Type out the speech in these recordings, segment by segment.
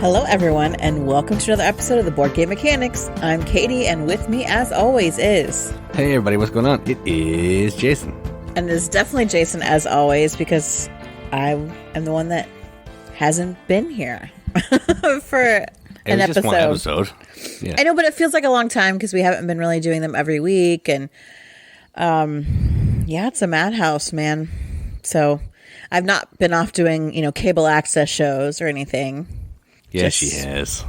Hello, everyone, and welcome to another episode of the Board Game Mechanics. I'm Katie, and with me, as always, is... Hey, everybody, what's going on? It is Jason. And it's definitely Jason, as always, because I am the one that hasn't been here for an episode. Just one episode. Yeah. I know, but it feels like a long time because we haven't been really doing them every week, and yeah, it's a madhouse, man. So I've not been off doing, cable access shows or anything. Yeah, she has.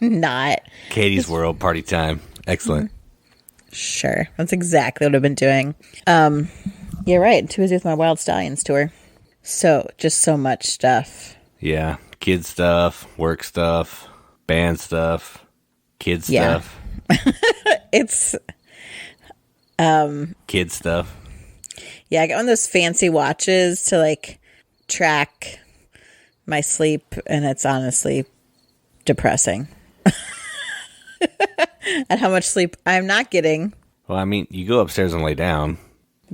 Not. Katie's World, party time. Excellent. Sure. That's exactly what I've been doing. You're right. Too busy with my Wild Stallions tour. So, just so much stuff. Yeah. Kid stuff, work stuff, band stuff, kid stuff. It's... kid stuff. Yeah, I got one of those fancy watches to, track my sleep, and it's honestly depressing at how much sleep I'm not getting. Well, I mean, you go upstairs and lay down,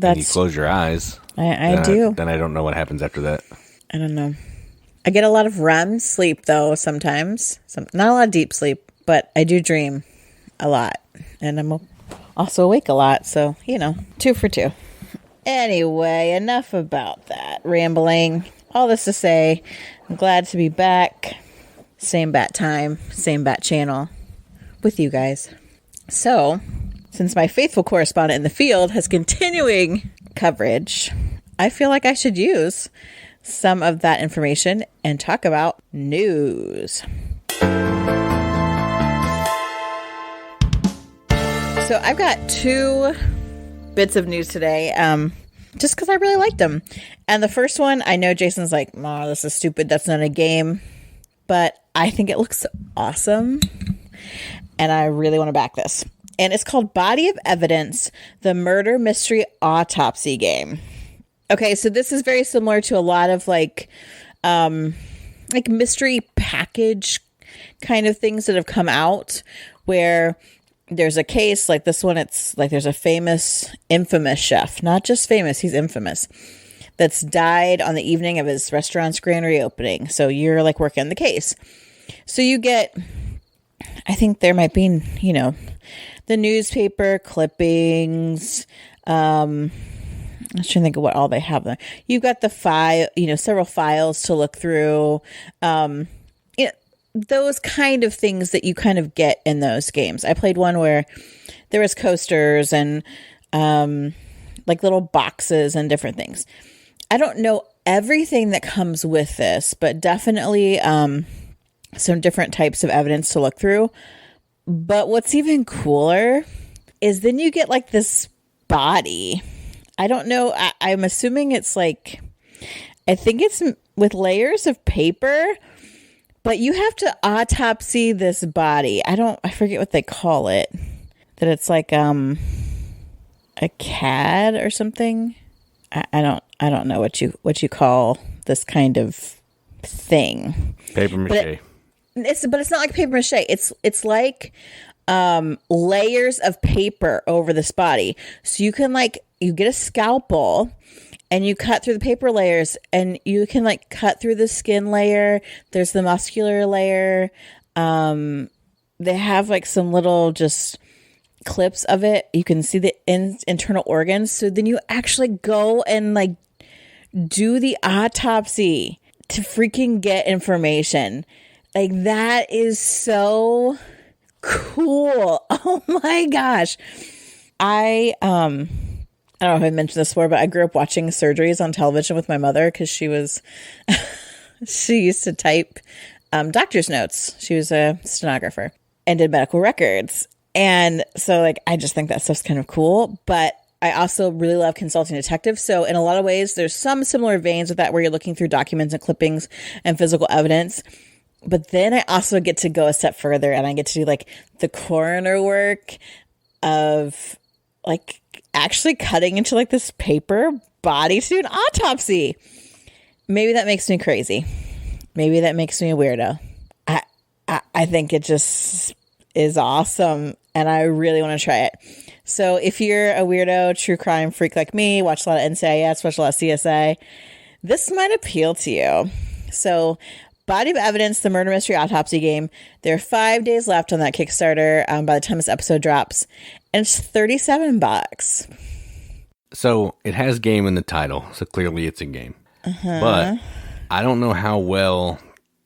and you close your eyes. I do. Then I don't know what happens after that. I don't know. I get a lot of REM sleep, though, sometimes. Not a lot of deep sleep, but I do dream a lot. And I'm also awake a lot, so, 2 for 2. Anyway, enough about that rambling. All this to say, I'm glad to be back. Same bat time, same bat channel with you guys. So, since my faithful correspondent in the field has continuing coverage, I feel like I should use some of that information and talk about news. So I've got 2 bits of news today, just because I really liked them. And the first one, I know Jason's like, "Oh, this is stupid. That's not a game." But I think it looks awesome, and I really want to back this. And it's called Body of Evidence, the Murder Mystery Autopsy game. Okay, so this is very similar to a lot of mystery package kind of things that have come out where there's a case like this one. It's like there's a infamous chef, not just famous, he's infamous, that's died on the evening of his restaurant's grand reopening. So you're working the case. So you get, I think there might be, the newspaper clippings. I'm trying to think of what all they have there. You've got the file, several files to look through. Those kind of things that you kind of get in those games. I played one where there was coasters and little boxes and different things. I don't know everything that comes with this, but definitely some different types of evidence to look through. But what's even cooler is then you get this body. I don't know. I'm assuming it's I think it's with layers of paper, but you have to autopsy this body. I forget what they call it. That it's a CAD or something. I don't know what you call this kind of thing. Paper mache. But it's not like paper mache. It's like layers of paper over this body. So you can you get a scalpel and you cut through the paper layers, and you can cut through the skin layer. There's the muscular layer. They have some little just clips of it. You can see the internal organs. So then you actually go and do the autopsy to freaking get information. That is so cool. Oh my gosh. I don't know if I mentioned this before, but I grew up watching surgeries on television with my mother because she used to type doctor's notes. She was a stenographer and did medical records. And so I just think that stuff's kind of cool, but I also really love consulting detectives. So in a lot of ways, there's some similar veins with that where you're looking through documents and clippings and physical evidence. But then I also get to go a step further, and I get to do the coroner work of actually cutting into this paper body to do an autopsy. Maybe that makes me crazy. Maybe that makes me a weirdo. I think it just is awesome, and I really want to try it. So if you're a weirdo true crime freak like me, watch a lot of NCIS, watch a lot of CSI, this might appeal to you. So Body of Evidence, the murder mystery autopsy game. There are 5 days left on that Kickstarter by the time this episode drops. And it's $37. So it has game in the title, so clearly it's a game. But I don't know how well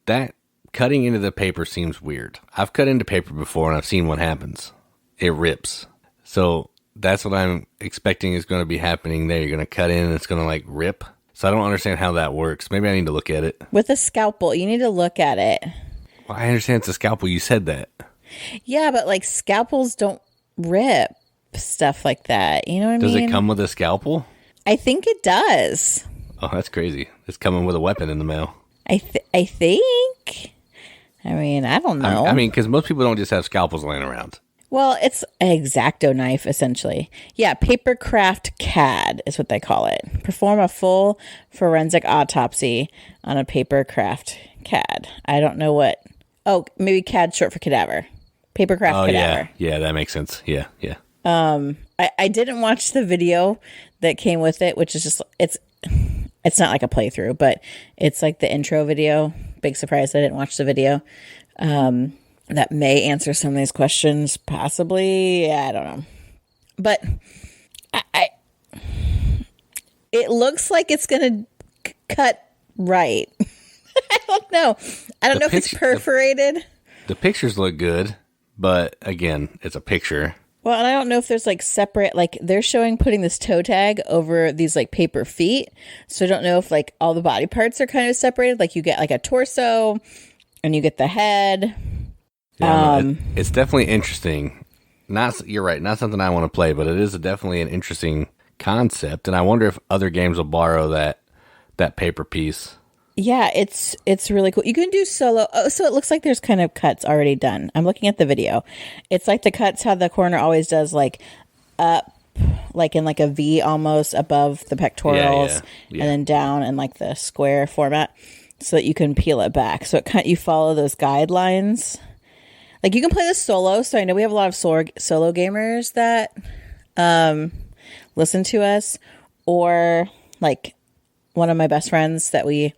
that cutting into the paper seems weird. I've cut into paper before and I've seen what happens. It rips. So that's what I'm expecting is going to be happening there. You're going to cut in and it's going to like rip. So I don't understand how that works. Maybe I need to look at it. With a scalpel, you need to look at it. Well, I understand it's a scalpel. You said that. Yeah, but like scalpels don't rip stuff like that. You know what I mean? Does it come with a scalpel? I think it does. Oh, that's crazy. It's coming with a weapon in the mail. I think. I mean, I don't know. I mean, because most people don't just have scalpels laying around. Well, it's an X-Acto knife, essentially. Yeah, Papercraft CAD is what they call it. Perform a full forensic autopsy on a Papercraft CAD. I don't know what... Oh, maybe CAD short for cadaver. Papercraft cadaver. Yeah, that makes sense. Yeah. I didn't watch the video that came with it, which is just... It's not like a playthrough, but it's like the intro video. Big surprise I didn't watch the video. That may answer some of these questions, possibly. I don't know. But it looks like it's going to cut right. I don't know. I don't know if it's perforated. The pictures look good, but again, it's a picture. Well, and I don't know if there's like separate, like they're showing putting this toe tag over these like paper feet. So I don't know if like all the body parts are kind of separated. Like you get like a torso and you get the head. Yeah, it's definitely interesting. You're right. Not something I want to play, but it is definitely an interesting concept. And I wonder if other games will borrow that paper piece. Yeah, it's really cool. You can do solo. Oh, so it looks like there's kind of cuts already done. I'm looking at the video. It's like the cuts how the corner always does, like up, like in like a V almost above the pectorals, yeah. and then down in like the square format, so that you can peel it back. So you follow those guidelines. Like you can play this solo. So I know we have a lot of solo gamers that listen to us, or like one of my best friends that we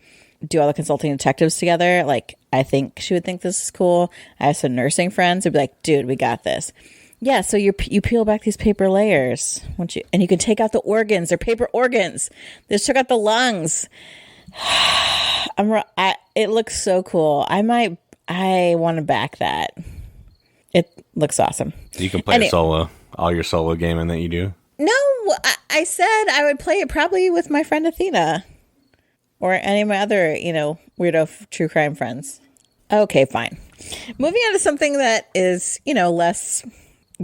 do all the consulting detectives together. Like, I think she would think this is cool. I have some nursing friends who'd be like, dude, we got this. Yeah, so you peel back these paper layers, and you can take out the organs. They're paper organs. They just took out the lungs. It looks so cool. I want to back that. It looks awesome. You can play all your solo gaming that you do? No, I said I would play it probably with my friend Athena. Or any of my other, weirdo true crime friends. Okay, fine. Moving on to something that is, less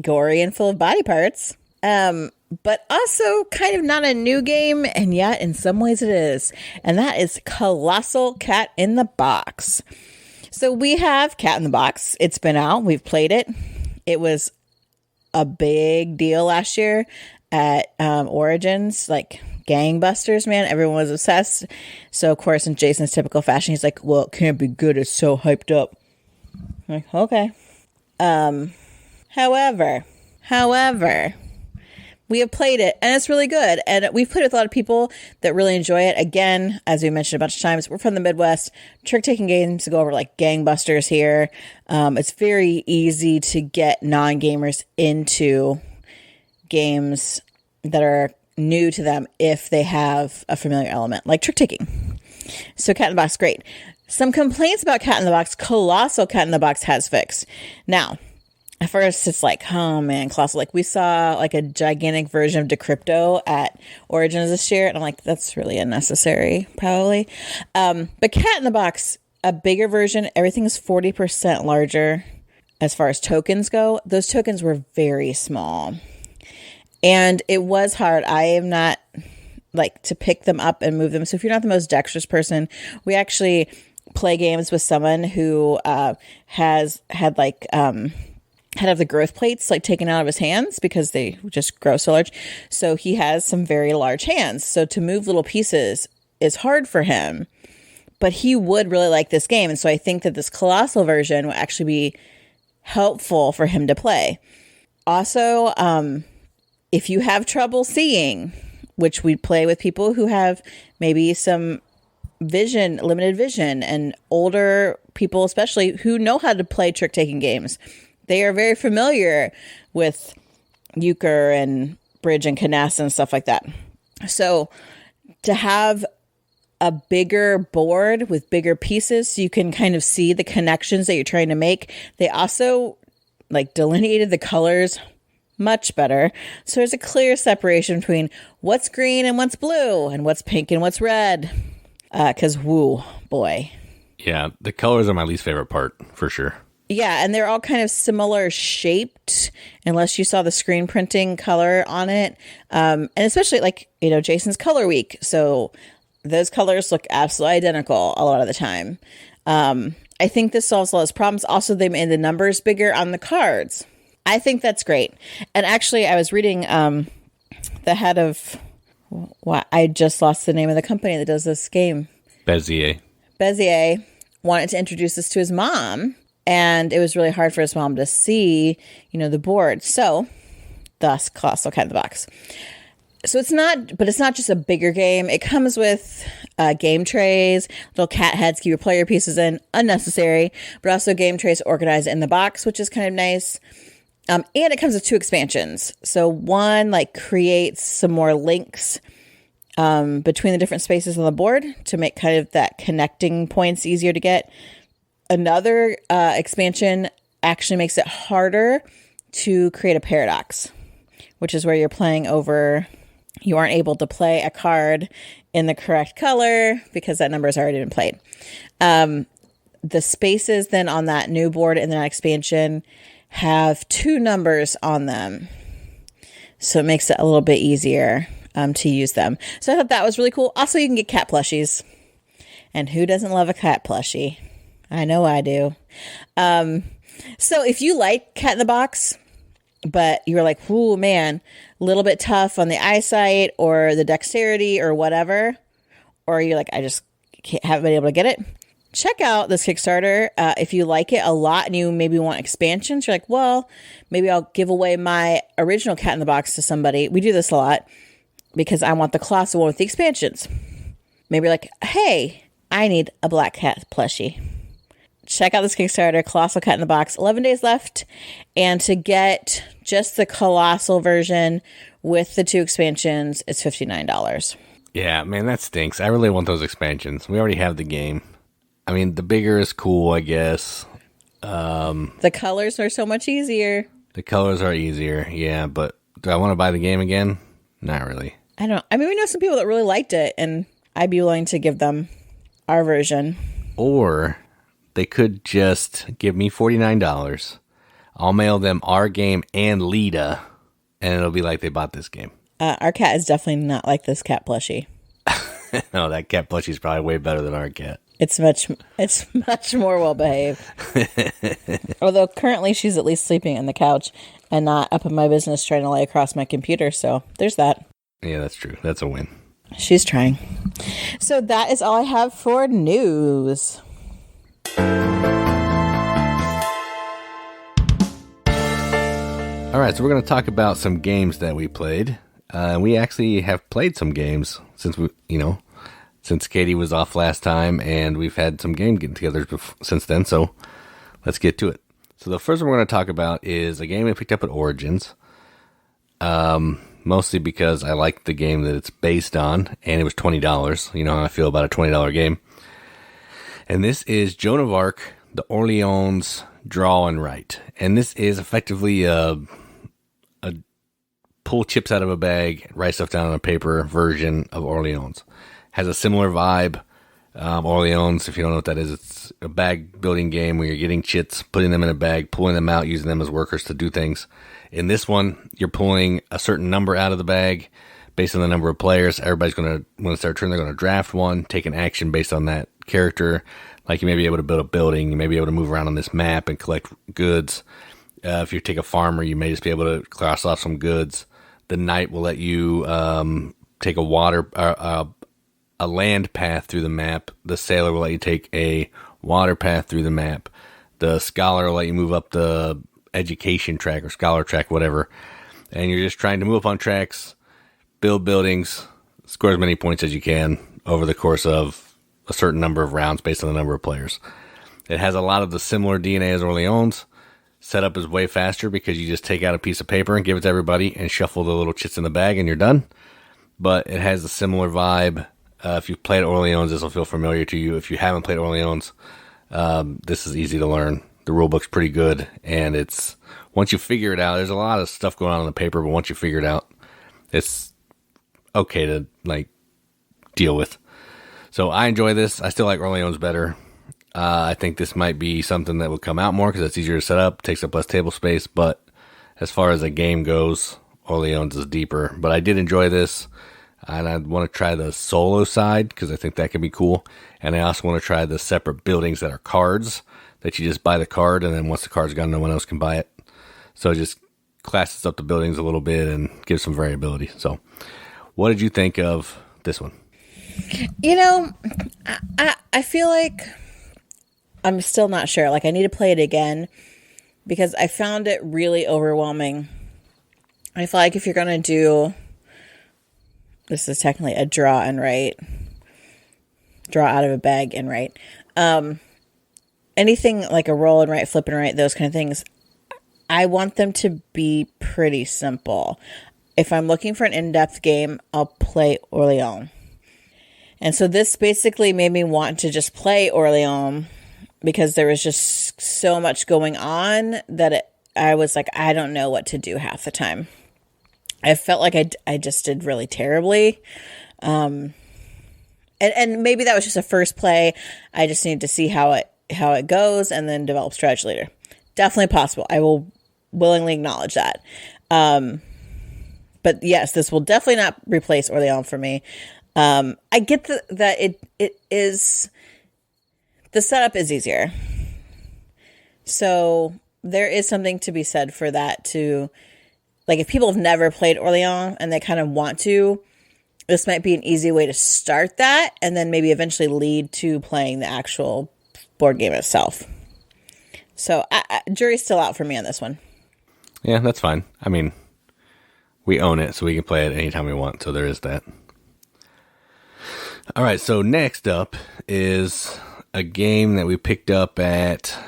gory and full of body parts. But also kind of not a new game, and yet in some ways it is. And that is Colossal Cat-in-the-Box. So we have Cat-in-the-Box. It's been out. We've played it. It was a big deal last year at Origins, like gangbusters, man. Everyone was obsessed. So, of course, in Jason's typical fashion, he's like, well, it can't be good. It's so hyped up. I'm like, okay. However, we have played it, and it's really good. And we've played with a lot of people that really enjoy it. Again, as we mentioned a bunch of times, we're from the Midwest. Trick-taking games go over like gangbusters here. It's very easy to get non-gamers into games that are new to them if they have a familiar element, like trick-taking. So Cat-in-the-Box, great. Some complaints about Cat-in-the-Box, Colossal Cat-in-the-Box has fixed. Now, at first, it's like, oh man, Colossal. Like, we saw like a gigantic version of Decrypto at Origins this year, and I'm like, that's really unnecessary, probably. But Cat-in-the-Box, a bigger version, everything is 40% larger as far as tokens go. Those tokens were very small. And it was hard. I am not like to pick them up and move them. So if you're not the most dexterous person, we actually play games with someone who has had like had of the growth plates like taken out of his hands because they just grow so large. So he has some very large hands. So to move little pieces is hard for him. But he would really like this game. And so I think that this Colossal version will actually be helpful for him to play. Also, if you have trouble seeing, which we play with people who have maybe some limited vision, and older people, especially, who know how to play trick-taking games. They are very familiar with euchre and bridge and canasta and stuff like that. So to have a bigger board with bigger pieces so you can kind of see the connections that you're trying to make. They also delineated the colors much better. So there's a clear separation between what's green and what's blue and what's pink and what's red. Because woo, boy. Yeah, the colors are my least favorite part, for sure. Yeah, and they're all kind of similar shaped, unless you saw the screen printing color on it. And especially Jason's Color Week. So those colors look absolutely identical a lot of the time. I think this solves a lot of those problems. Also, they made the numbers bigger on the cards. I think that's great. And actually, I was reading the head of... I just lost the name of the company that does this game. Bezier wanted to introduce this to his mom, and it was really hard for his mom to see, the board. So, thus, Colossal Cat-in-the-Box. So it's not just a bigger game. It comes with game trays, little cat heads, keep your player pieces in, unnecessary, but also game trays organized in the box, which is kind of nice. And it comes with 2 expansions. So one creates some more links between the different spaces on the board to make kind of that connecting points easier to get. Another expansion actually makes it harder to create a paradox, which is where you're playing over, you aren't able to play a card in the correct color because that number has already been played. The spaces then on that new board in that expansion have 2 numbers on them. So it makes it a little bit easier to use them. So I thought that was really cool. Also, you can get cat plushies. And who doesn't love a cat plushie? I know I do. So if you like Cat in the Box, but you're like, ooh, man, a little bit tough on the eyesight or the dexterity or whatever, or you're like, I just haven't been able to get it, check out this Kickstarter. If you like it a lot and you maybe want expansions, you're like, well, maybe I'll give away my original Cat in the Box to somebody. We do this a lot because I want the Colossal one with the expansions. Maybe you're like, hey, I need a black cat plushie. Check out this Kickstarter, Colossal Cat-in-the-Box. 11 days left. And to get just the Colossal version with the 2 expansions, it's $59. Yeah, man, that stinks. I really want those expansions. We already have the game. I mean, the bigger is cool, I guess. The colors are so much easier. The colors are easier, yeah. But do I want to buy the game again? Not really. I don't. I mean, we know some people that really liked it, and I'd be willing to give them our version. Or they could just give me $49. I'll mail them our game and Lita, and it'll be like they bought this game. Our cat is definitely not like this cat plushie. No, that cat plushie is probably way better than our cat. It's much more well behaved. Although currently she's at least sleeping on the couch and not up in my business trying to lay across my computer. So there's that. Yeah, that's true. That's a win. She's trying. So that is all I have for news. All right, so we're going to talk about some games that we played. We actually have played some games since Katie was off last time, and we've had some game get-togethers since then, so let's get to it. So the first one we're going to talk about is a game we picked up at Origins, mostly because I liked the game that it's based on, and it was $20. You know how I feel about a $20 game. And this is Joan of Arc, the Orleans Draw and Write. And this is effectively a pull chips out of a bag, write stuff down on a paper version of Orleans. Has a similar vibe. Orleans, if you don't know what that is, it's a bag building game where you're getting chits, putting them in a bag, pulling them out, using them as workers to do things. In this one, you're pulling a certain number out of the bag based on the number of players. Everybody's going to, when it's their turn, they're going to draft one, take an action based on that character. Like you may be able to build a building, you may be able to move around on this map and collect goods. If you take a farmer, you may just be able to cross off some goods. The knight will let you take a land path through the map. The sailor will let you take a water path through the map. The scholar will let you move up the education track or scholar track, whatever. And you're just trying to move up on tracks, build buildings, score as many points as you can over the course of a certain number of rounds based on the number of players. It has a lot of the similar DNA as Orleans. Setup is way faster because you just take out a piece of paper and give it to everybody and shuffle the little chits in the bag and you're done. But it has a similar vibe. If you've played Orleans, this will feel familiar to you. If you haven't played Orleans, this is easy to learn. The rulebook's pretty good, and it's once you figure it out, there's a lot of stuff going on the paper, but once you figure it out, it's okay to like deal with. So I enjoy this. I still like Orleans better. I think this might be something that would come out more because it's easier to set up, takes up less table space. But as far as a game goes, Orleans is deeper. But I did enjoy this, and I want to try the solo side because I think that could be cool. And I also want to try the separate buildings that are cards that you just buy the card, and then once the card's gone, no one else can buy it. So it just classes up the buildings a little bit and gives some variability. So what did you think of this one? You know, I feel like I'm still not sure. Like, I need to play it again because I found it really overwhelming. I feel like if you're going to do, this is technically a draw and write, draw out of a bag and write. Anything like a roll and write, flip and write, those kind of things, I want them to be pretty simple. If I'm looking for an in-depth game, I'll play Orleans. And so this basically made me want to just play Orleans because there was just so much going on that I was like, I don't know what to do half the time. I felt like I just did really terribly. And maybe that was just a first play. I just need to see how it goes and then develop strategy later. Definitely possible. I will willingly acknowledge that. But yes, this will definitely not replace Orleans for me. I get that it is, the setup is easier. So there is something to be said for that too. Like, if people have never played Orleans and they kind of want to, this might be an easy way to start that and then maybe eventually lead to playing the actual board game itself. So jury's still out for me on this one. Yeah, that's fine. I mean, we own it, so we can play it anytime we want. So there is that. All right, so next up is a game that we picked up at...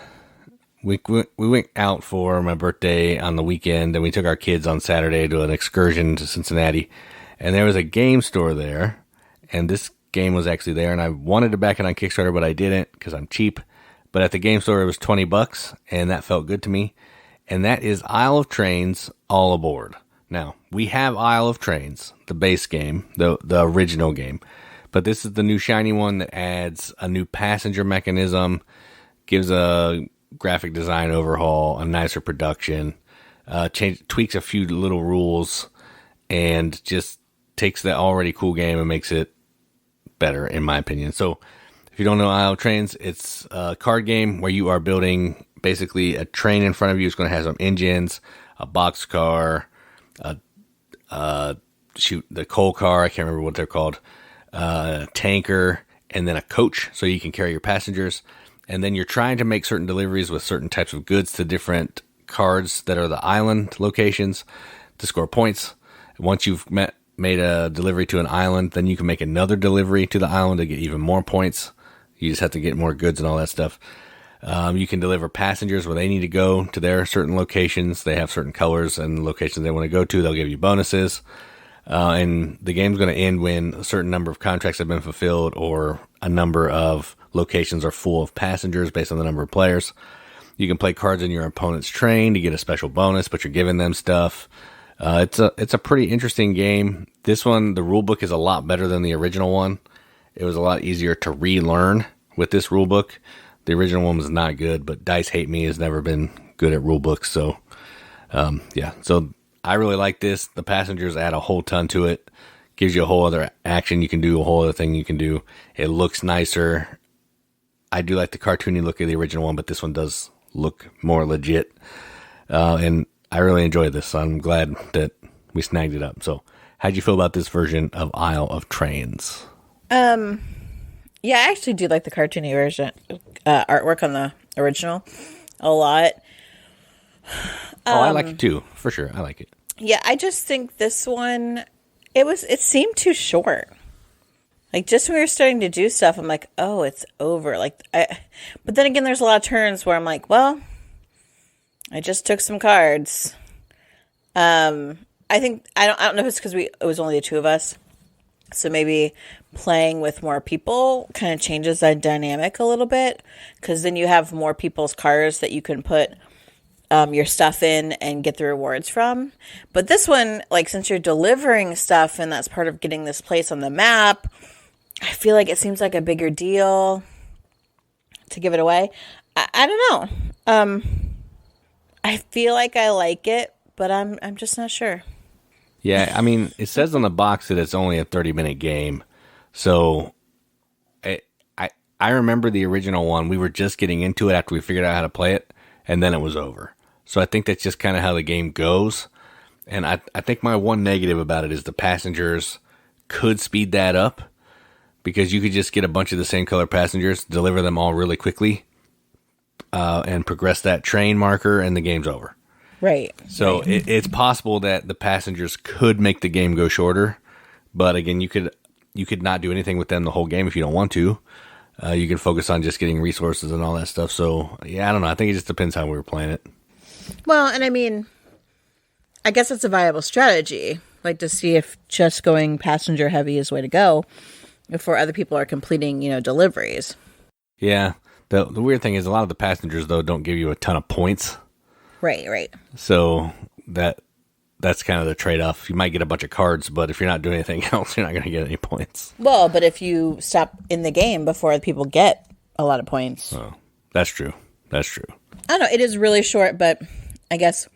We went out for my birthday on the weekend, and we took our kids on Saturday to an excursion to Cincinnati. And there was a game store there, and this game was actually there. And I wanted to back it on Kickstarter, but I didn't because I'm cheap. But at the game store, it was $20, and that felt good to me. And that is Isle of Trains All Aboard. Now, we have Isle of Trains, the base game, the original game. But this is the new shiny one that adds a new passenger mechanism, gives a graphic design overhaul, a nicer production, tweaks a few little rules, and just takes that already cool game and makes it better, in my opinion. So if you don't know Isle of Trains, it's a card game where you are building basically a train in front of you. It's going to have some engines, a boxcar, the coal car, I can't remember what they're called, a tanker, and then a coach so you can carry your passengers. And then you're trying to make certain deliveries with certain types of goods to different cards that are the island locations to score points. Once you've made a delivery to an island, then you can make another delivery to the island to get even more points. You just have to get more goods and all that stuff. You can deliver passengers where they need to go to their certain locations. They have certain colors and locations they want to go to. They'll give you bonuses. And the game's going to end when a certain number of contracts have been fulfilled or a number of locations are full of passengers based on the number of players. You can play cards in your opponent's train to get a special bonus, but you're giving them stuff. It's a pretty interesting game. This one, the rulebook is a lot better than the original one. It was a lot easier to relearn with this rulebook. The original one was not good, but Dice Hate Me has never been good at rulebooks. So, yeah. So I really like this. The passengers add a whole ton to it. Gives you a whole other action you can do, a whole other thing you can do. It looks nicer. I do like the cartoony look of the original one, but this one does look more legit. And I really enjoyed this, so I'm glad that we snagged it up. So how'd you feel about this version of Isle of Trains? Yeah, I actually do like the cartoony version, artwork on the original a lot. I like it too, for sure. I like it. Yeah, I just think this one, it seemed too short. Like, just when we were starting to do stuff, I'm like, oh, it's over. But then again, there's a lot of turns where I'm like, well, I just took some cards. I think, I don't know if it's because it was only the two of us. So maybe playing with more people kind of changes that dynamic a little bit, because then you have more people's cards that you can put your stuff in and get the rewards from. But this one, like, since you're delivering stuff and that's part of getting this place on the map, I feel like it seems like a bigger deal to give it away. I don't know. I feel like I like it, but I'm just not sure. Yeah, I mean, it says on the box that it's only a 30-minute game. So I remember the original one. We were just getting into it after we figured out how to play it, and then it was over. So I think that's just kind of how the game goes. And I think my one negative about it is the passengers could speed that up, because you could just get a bunch of the same color passengers, deliver them all really quickly, and progress that train marker, and the game's over. Right. So right. It's possible that the passengers could make the game go shorter, but again, you could not do anything with them the whole game if you don't want to. You can focus on just getting resources and all that stuff. So yeah, I don't know. I think it just depends how we were playing it. Well, and I mean, I guess it's a viable strategy, like to see if just going passenger heavy is the way to go before other people are completing, deliveries. Yeah. The weird thing is a lot of the passengers, though, don't give you a ton of points. Right. So that's kind of the trade-off. You might get a bunch of cards, but if you're not doing anything else, you're not going to get any points. Well, but if you stop in the game before the people get a lot of points. Oh, that's true. I don't know. It is really short, but I guess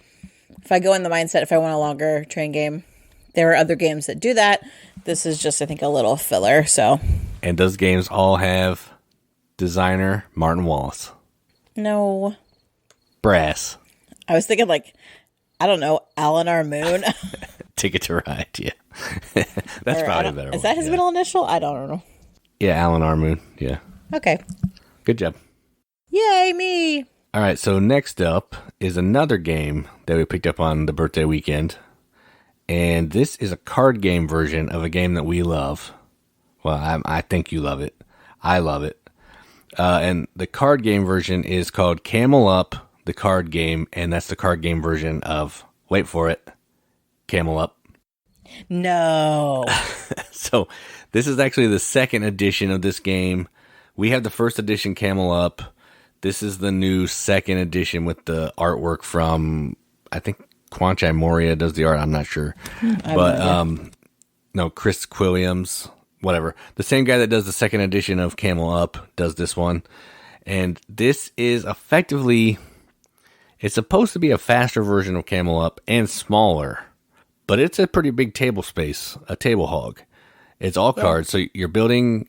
if I go in the mindset, if I want a longer train game, there are other games that do that. This is just, I think, a little filler. So. And those games all have designer Martin Wallace. No. Brass. I was thinking, I don't know, Alan R. Moon. Ticket to Ride, yeah. That's probably a better one. Is that his middle initial? I don't know. Yeah, Alan R. Moon, yeah. Okay. Good job. Yay, me! All right, so next up is another game that we picked up on the birthday weekend. And this is a card game version of a game that we love. Well, I think you love it. I love it. And the card game version is called Camel Up, the card game, and that's the card game version of, wait for it, Camel Up. No. So this is actually the second edition of this game. We have the first edition, Camel Up. This is the new second edition with the artwork from, I think, Quanchai Moria does the art. I'm not sure. No, Chris Quilliams, whatever. The same guy that does the second edition of Camel Up does this one. And this is effectively, it's supposed to be a faster version of Camel Up and smaller, but it's a pretty big table space, a table hog. It's all cards. So you're building,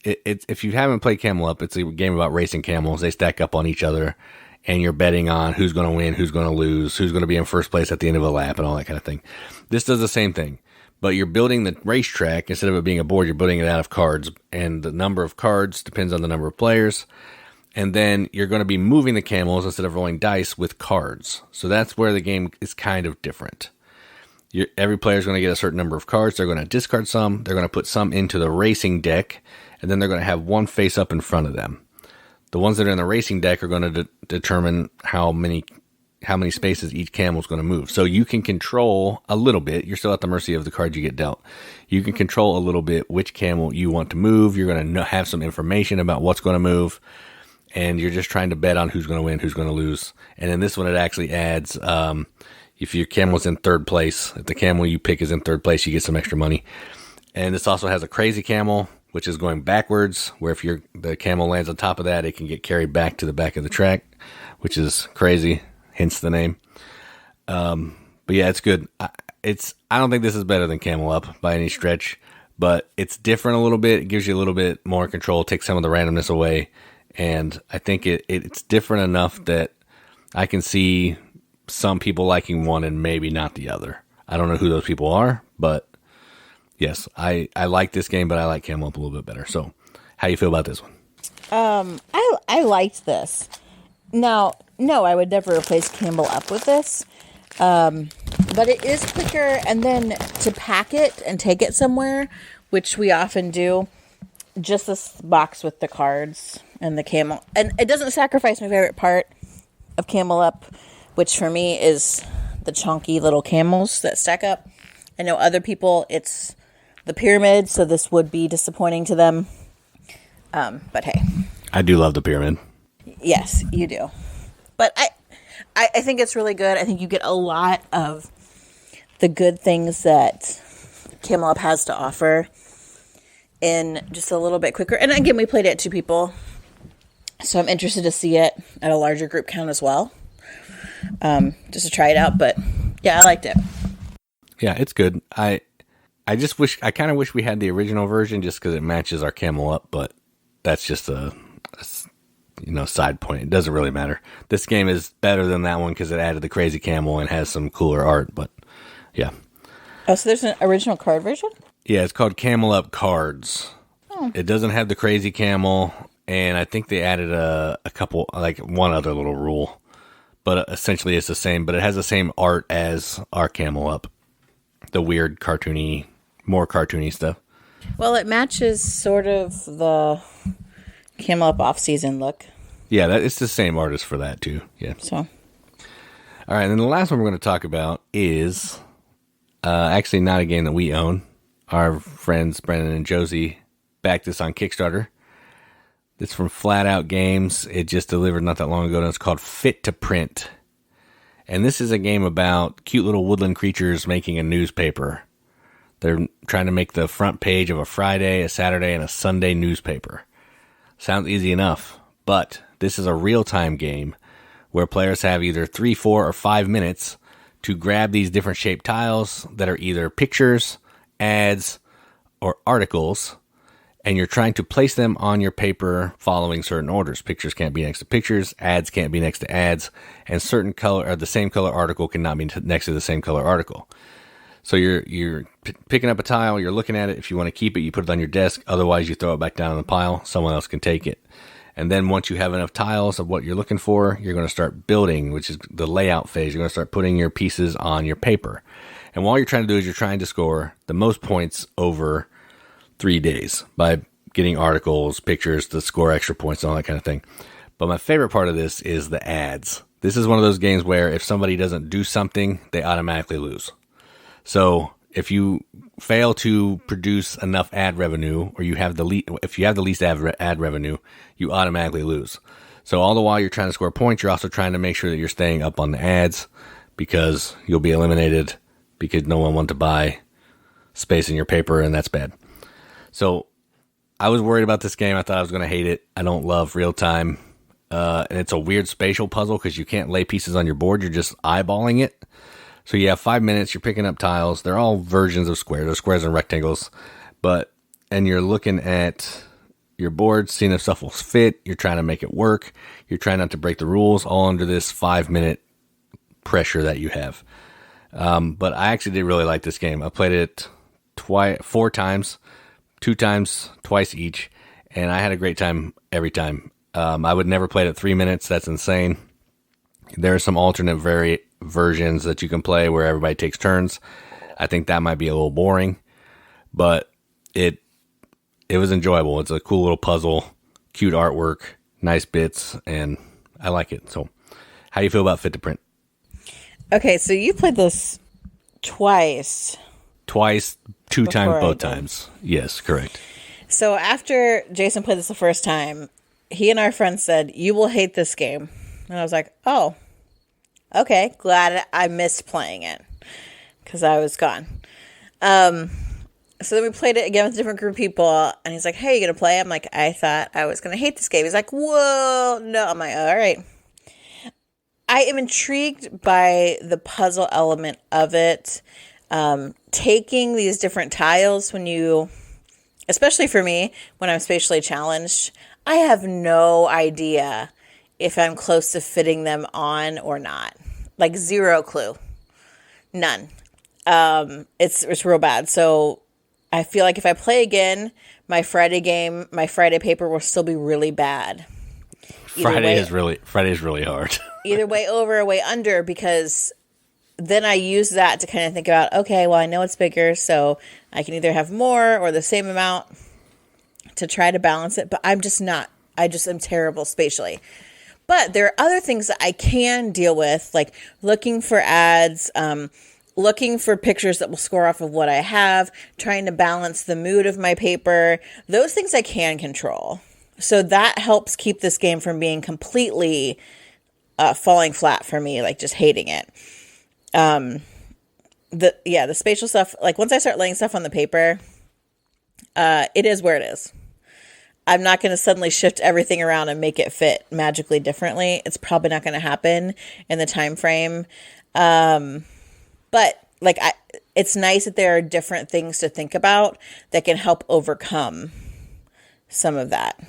if you haven't played Camel Up, it's a game about racing camels. They stack up on each other, and you're betting on who's going to win, who's going to lose, who's going to be in first place at the end of a lap, and all that kind of thing. This does the same thing, but you're building the racetrack. Instead of it being a board, you're building it out of cards, and the number of cards depends on the number of players. And then you're going to be moving the camels instead of rolling dice with cards. So that's where the game is kind of different. Every player is going to get a certain number of cards. They're going to discard some. They're going to put some into the racing deck, and then they're going to have one face up in front of them. The ones that are in the racing deck are going to determine how many spaces each camel is going to move. So you can control a little bit. You're still at the mercy of the cards you get dealt. You can control a little bit which camel you want to move. You're going to have some information about what's going to move. And you're just trying to bet on who's going to win, who's going to lose. And in this one, it actually adds, if your camel's in third place, if the camel you pick is in third place, you get some extra money. And this also has a crazy camel, which is going backwards, where if the camel lands on top of that, it can get carried back to the back of the track, which is crazy, hence the name. But yeah, it's good. I don't think this is better than Camel Up by any stretch, but it's different a little bit. It gives you a little bit more control, takes some of the randomness away. And I think it's different enough that I can see some people liking one and maybe not the other. I don't know who those people are, but yes, I like this game, but I like Camel Up a little bit better. So how do you feel about this one? I liked this. Now, no, I would never replace Camel Up with this. But it is quicker, and then to pack it and take it somewhere, which we often do, just this box with the cards and the camel. And it doesn't sacrifice my favorite part of Camel Up, which for me is the chunky little camels that stack up. I know other people, it's the pyramid, so this would be disappointing to them. But hey. I do love the pyramid. Yes, you do. But I think it's really good. I think you get a lot of the good things that Camel Up has to offer in just a little bit quicker. And again, we played it at 2 people, so I'm interested to see it at a larger group count as well, just to try it out. But yeah, I liked it. Yeah, it's good. I kind of wish we had the original version just because it matches our Camel Up, but that's just a side point. It doesn't really matter. This game is better than that one because it added the crazy camel and has some cooler art. But yeah. Oh, so there's an original card version? Yeah, it's called Camel Up Cards. Oh. It doesn't have the crazy camel, and I think they added a couple, like one other little rule. But essentially it's the same, but it has the same art as our Camel Up. The weird cartoony, more cartoony stuff. Well, it matches sort of the Camel Up off-season look. Yeah, it's the same artist for that too. Yeah. So. All right, and then the last one we're going to talk about is actually not a game that we own. Our friends Brendan and Josie backed this on Kickstarter. It's from Flat Out Games. It just delivered not that long ago, and it's called Fit to Print. And this is a game about cute little woodland creatures making a newspaper. They're trying to make the front page of a Friday, a Saturday, and a Sunday newspaper. Sounds easy enough, but this is a real-time game where players have either 3, 4, or 5 minutes to grab these different shaped tiles that are either pictures, ads, or articles, and you're trying to place them on your paper following certain orders. Pictures can't be next to pictures, ads can't be next to ads, and certain color or the same color article cannot be next to the same color article. So you're picking up a tile, you're looking at it. If you want to keep it, you put it on your desk. Otherwise, you throw it back down in the pile. Someone else can take it. And then once you have enough tiles of what you're looking for, you're going to start building, which is the layout phase. You're going to start putting your pieces on your paper. And what you're trying to do is you're trying to score the most points over 3 days by getting articles, pictures to score extra points and all that kind of thing. But my favorite part of this is the ads. This is one of those games where if somebody doesn't do something, they automatically lose. So if you fail to produce enough ad revenue, or if you have the least ad revenue, you automatically lose. So all the while you're trying to score points, you're also trying to make sure that you're staying up on the ads, because you'll be eliminated because no one wants to buy space in your paper, and that's bad. So I was worried about this game. I thought I was going to hate it. I don't love real time. And it's a weird spatial puzzle because you can't lay pieces on your board. You're just eyeballing it. So you have 5 minutes, you're picking up tiles. They're all versions of squares. They're squares and rectangles. And you're looking at your board, seeing if stuff will fit. You're trying to make it work. You're trying not to break the rules, all under this 5-minute pressure that you have. But I actually did really like this game. I played it 4 times, 2 times, twice each. And I had a great time every time. I would never play it at 3 minutes. That's insane. There are some alternate versions that you can play where everybody takes turns. I think that might be a little boring, but it was enjoyable. It's a cool little puzzle, cute artwork, nice bits, and I like it. So how do you feel about Fit to Print? Okay, so you played this twice. 2 times, both times. Yes, correct. So after Jason played this the first time, he and our friend said, "You will hate this game." And I was like, "Oh, okay, glad I missed playing it because I was gone." So then we played it again with a different group of people, and he's like, "Hey, you gonna play?" I'm like, "I thought I was gonna hate this game." He's like, "Whoa, no." I'm like, "All right." I am intrigued by the puzzle element of it. Taking these different tiles especially for me, when I'm spatially challenged, I have no idea if I'm close to fitting them on or not. Like, zero clue. None. It's real bad. So I feel like if I play again, my Friday paper will still be really bad. Friday is really hard. Either way over or way under, because then I use that to kind of think about, okay, well, I know it's bigger, so I can either have more or the same amount to try to balance it, but I'm just not. I just am terrible spatially. But there are other things that I can deal with, like looking for ads, looking for pictures that will score off of what I have, trying to balance the mood of my paper. Those things I can control. So that helps keep this game from being completely falling flat for me, like just hating it. The spatial stuff, like once I start laying stuff on the paper, it is where it is. I'm not going to suddenly shift everything around and make it fit magically differently. It's probably not going to happen in the time frame. But like, it's nice that there are different things to think about that can help overcome some of that.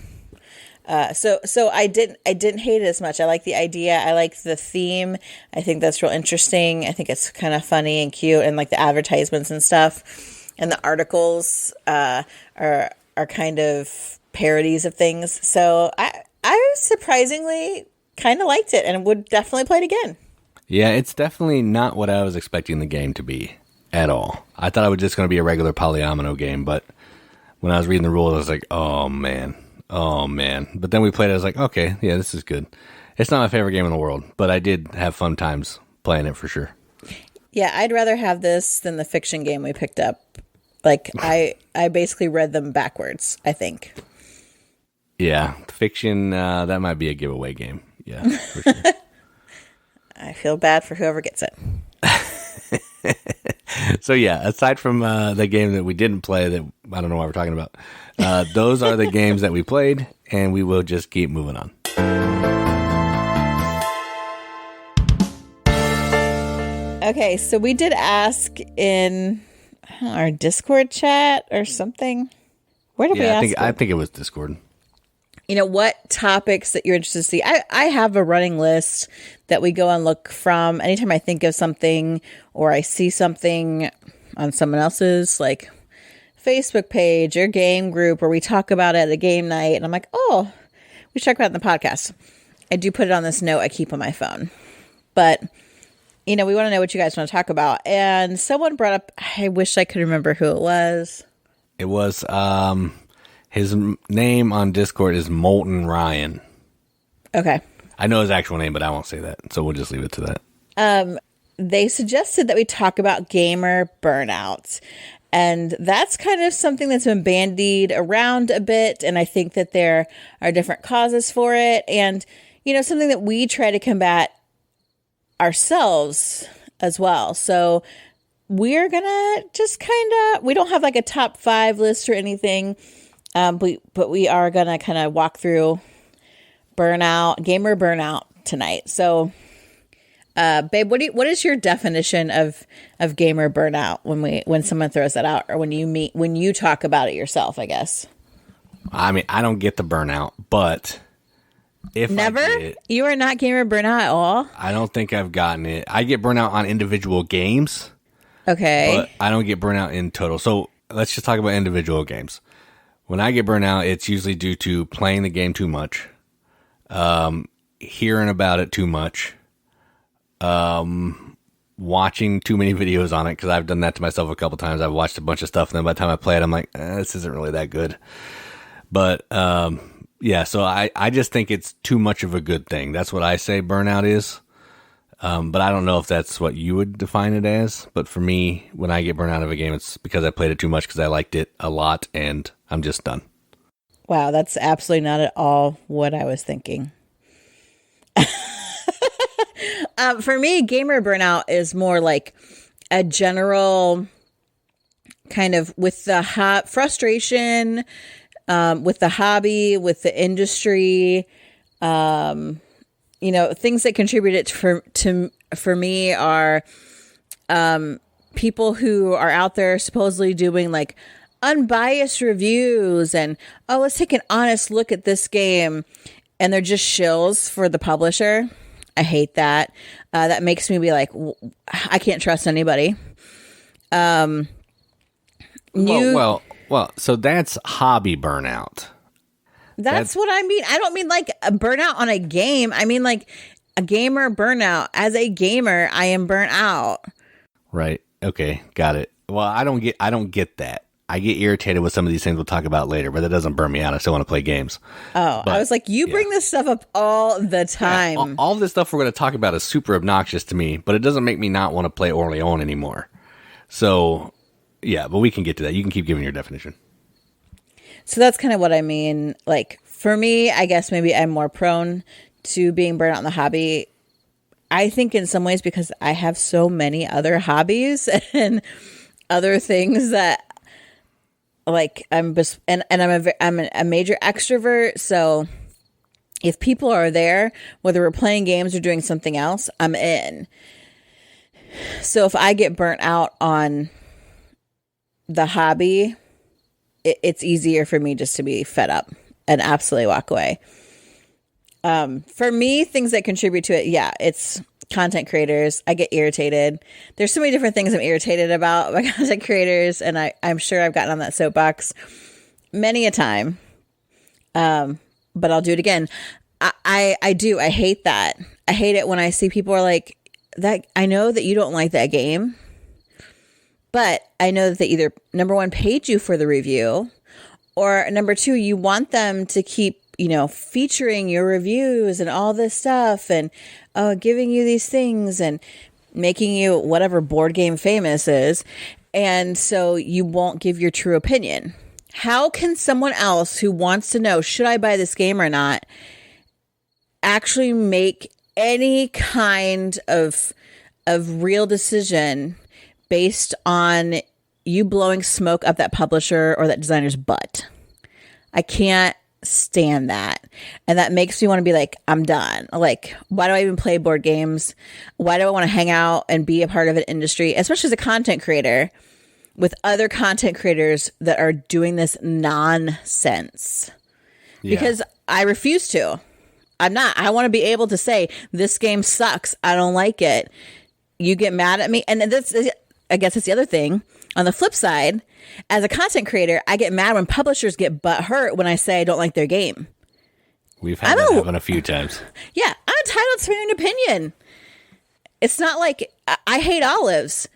So I didn't hate it as much. I like the idea. I like the theme. I think that's real interesting. I think it's kind of funny and cute, and like the advertisements and stuff, and the articles are kind of parodies of things. So I surprisingly kind of liked it and would definitely play it again. Yeah, it's definitely not what I was expecting the game to be at all. I thought it was just going to be a regular polyomino game, but when I was reading the rules, I was like, oh man. But then we played it, I was like, okay, yeah, this is good. It's not my favorite game in the world, but I did have fun times playing it for sure. Yeah, I'd rather have this than the fiction game we picked up. Like, I basically read them backwards, I think. Yeah, fiction, that might be a giveaway game. Yeah, for sure. I feel bad for whoever gets it. So yeah, aside from the game that we didn't play that I don't know why we're talking about, those are the games that we played, and we will just keep moving on. Okay, so we did ask in our Discord chat or something. Where did we ask? I think it was Discord. You know, what topics that you're interested to see. I have a running list that we go and look from anytime I think of something or I see something on someone else's like Facebook page or game group, or we talk about it at a game night, and I'm like, oh, we should talk about it in the podcast. I do put it on this note I keep on my phone. But, you know, we want to know what you guys want to talk about. And someone brought up, I wish I could remember who it was. It was, his name on Discord is Molten Ryan. Okay. I know his actual name, but I won't say that. So we'll just leave it to that. They suggested that we talk about gamer burnout. And that's kind of something that's been bandied around a bit. And I think that there are different causes for it. And, you know, something that we try to combat ourselves as well. So we're going to just kind of, we don't have like a top 5 list or anything. But we are going to kind of walk through gamer burnout tonight. So, babe, what is your definition of gamer burnout when someone throws that out, or when you talk about it yourself, I guess? I mean, I don't get the burnout, but if never, I get, you are not gamer burnout at all. I don't think I've gotten it. I get burnout on individual games. Okay. But I don't get burnout in total. So let's just talk about individual games. When I get burnout, it's usually due to playing the game too much, hearing about it too much, watching too many videos on it, because I've done that to myself a couple times. I've watched a bunch of stuff, and then by the time I play it, I'm like, this isn't really that good. But, yeah, so I just think it's too much of a good thing. That's what I say burnout is. But I don't know if that's what you would define it as. But for me, when I get burnt out of a game, it's because I played it too much, because I liked it a lot, and I'm just done. Wow, that's absolutely not at all what I was thinking. For me, gamer burnout is more like a general kind of with the frustration, with the hobby, with the industry, you know, things that contributed for me are people who are out there supposedly doing like unbiased reviews and, oh, let's take an honest look at this game. And they're just shills for the publisher. I hate that. That makes me be like, I can't trust anybody. Well, so that's hobby burnout. That's what I mean. I don't mean like a burnout on a game. I mean like a gamer burnout. As a gamer, I am burnt out. Right. Okay. Got it. Well, I don't get that. I get irritated with some of these things we'll talk about later, but that doesn't burn me out. I still want to play games. Oh, I was like, you bring this stuff up all the time. Yeah, all this stuff we're going to talk about is super obnoxious to me, but it doesn't make me not want to play Orleans anymore. So, yeah, but we can get to that. You can keep giving your definition. So that's kind of what I mean. Like, for me, I guess maybe I'm more prone to being burnt out in the hobby. I think in some ways because I have so many other hobbies and other things that, like, I'm just, and I'm a major extrovert. So if people are there, whether we're playing games or doing something else, I'm in. So if I get burnt out on the hobby, it's easier for me just to be fed up and absolutely walk away. For me, things that contribute to it, it's content creators. I get irritated. There's so many different things I'm irritated about by content creators, and I'm sure I've gotten on that soapbox many a time. But I'll do it again. I do. I hate that. I hate it when I see people are like, that. I know that you don't like that game, but I know that they either, number one, paid you for the review, or number two, you want them to keep, featuring your reviews and all this stuff and giving you these things and making you whatever board game famous is. And so you won't give your true opinion. How can someone else who wants to know, should I buy this game or not, actually make any kind of real decision based on you blowing smoke up that publisher or that designer's butt? I can't stand that. And that makes me want to be like, I'm done. Like, why do I even play board games? Why do I want to hang out and be a part of an industry, especially as a content creator, with other content creators that are doing this nonsense? Because I refuse to. I'm not. I want to be able to say, this game sucks. I don't like it. You get mad at me. And that's, I guess that's the other thing. On the flip side, as a content creator, I get mad when publishers get butthurt when I say I don't like their game. We've had that happen a few times. Yeah, I'm entitled to an opinion. It's not like I hate olives.